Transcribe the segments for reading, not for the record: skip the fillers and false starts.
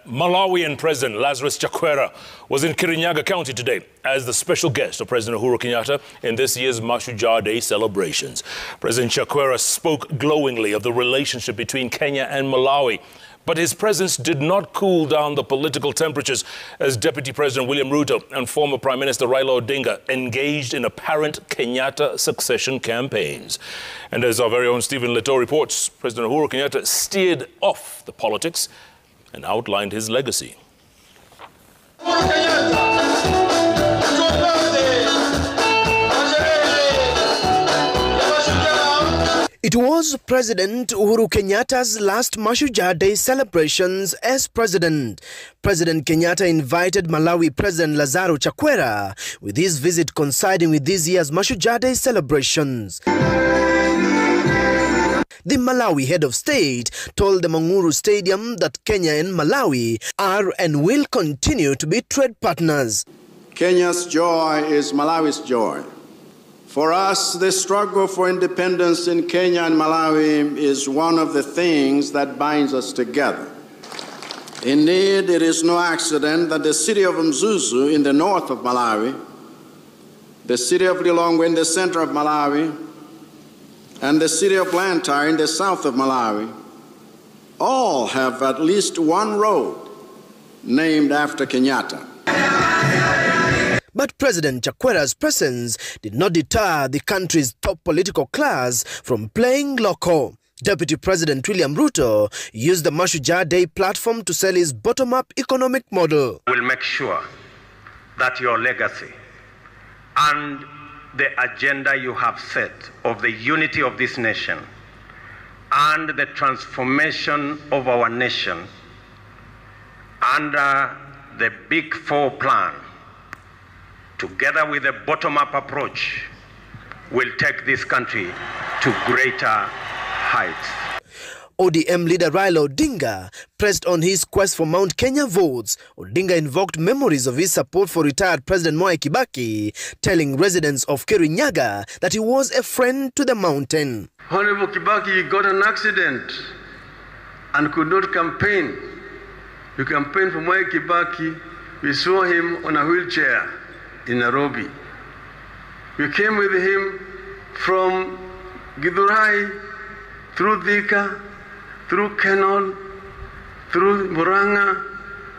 Malawian President Lazarus Chakwera was in Kirinyaga County today as the special guest of President Uhuru Kenyatta in this year's Mashujaa Day celebrations. President Chakwera spoke glowingly of the relationship between Kenya and Malawi, but his presence did not cool down the political temperatures as Deputy President William Ruto and former Prime Minister Raila Odinga engaged in apparent Kenyatta succession campaigns. And as our very own Stephen Letoo reports, President Uhuru Kenyatta steered off the politics and outlined his legacy. It was President Uhuru Kenyatta's last Mashujaa Day celebrations as president. President Kenyatta invited Malawi President Lazarus Chakwera, with his visit coinciding with this year's Mashujaa Day celebrations. The Malawi head of state told the Uhuru Stadium that Kenya and Malawi are and will continue to be trade partners. Kenya's joy is Malawi's joy. For us, the struggle for independence in Kenya and Malawi is one of the things that binds us together. Indeed, it is no accident that the city of Mzuzu in the north of Malawi, the city of Lilongwe in the center of Malawi, and the city of Blantyre in the south of Malawi all have at least one road named after Kenyatta. But President Chakwera's presence did not deter the country's top political class from playing local. Deputy President William Ruto used the Mashujaa Day platform to sell his bottom-up economic model. We'll make sure that your legacy and the agenda you have set of the unity of this nation and the transformation of our nation under the Big Four plan, together with a bottom-up approach, will take this country to greater heights. ODM leader Raila Odinga pressed on his quest for Mount Kenya votes. Odinga invoked memories of his support for retired President Mwai Kibaki, telling residents of Kirinyaga that he was a friend to the mountain. Honorable Kibaki got an accident and could not campaign. You campaigned for Mwai Kibaki. We saw him on a wheelchair in Nairobi. We came with him from Githurai, through Thika, through Kenol, through Muranga,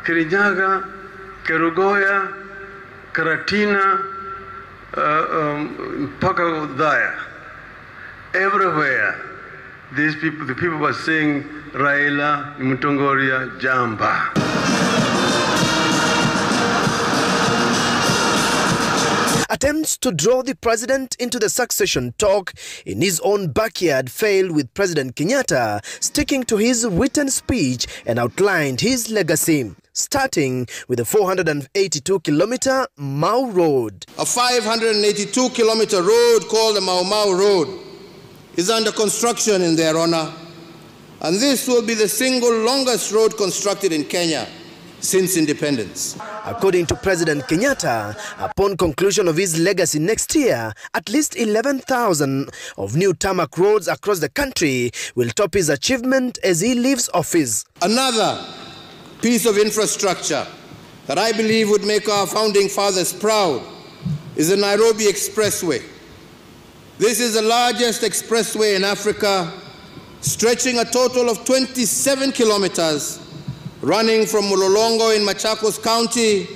Kirinyaga, Kerugoya, Karatina, mpaka Udhaya. Everywhere, the people were saying, Raila, Mutongoria, Jamba. Attempts to draw the president into the succession talk in his own backyard failed, with President Kenyatta sticking to his written speech and outlined his legacy, starting with the 482-kilometer Mau Road. A 582-kilometer road called the Mau Mau Road is under construction in their honor, and this will be the single longest road constructed in Kenya since independence. According to President Kenyatta, upon conclusion of his legacy next year, at least 11,000 of new tarmac roads across the country will top his achievement as he leaves office. Another piece of infrastructure that I believe would make our founding fathers proud is the Nairobi Expressway. This is the largest expressway in Africa, stretching a total of 27 kilometers, running from Mulolongo in Machakos County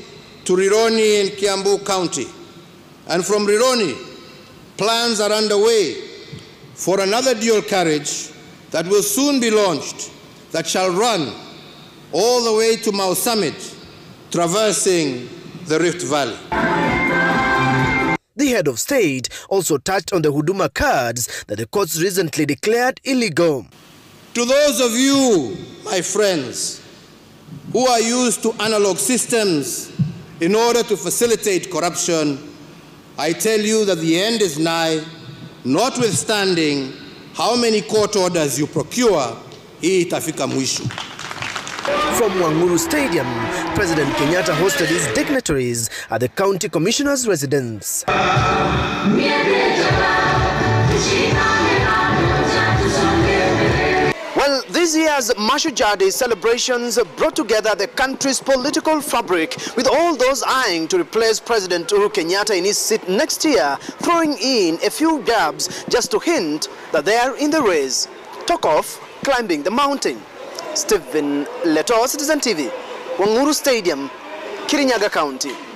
to Rironi in Kiambu County. And from Rironi, plans are underway for another dual carriage that will soon be launched, that shall run all the way to Mau Summit, traversing the Rift Valley. The head of state also touched on the Huduma cards that the courts recently declared illegal. To those of you, my friends, who are used to analog systems in order to facilitate corruption, I tell you that the end is nigh, notwithstanding how many court orders you procure, hii itafika mwisho. From Uhuru Stadium, President Kenyatta hosted his dignitaries at the county commissioner's residence. Well, this This year's Mashujaa Day celebrations brought together the country's political fabric, with all those eyeing to replace President Uhuru Kenyatta in his seat next year, throwing in a few jabs just to hint that they are in the race. Talk of climbing the mountain. Stephen Letoo, Citizen TV, Wanguru Stadium, Kirinyaga County.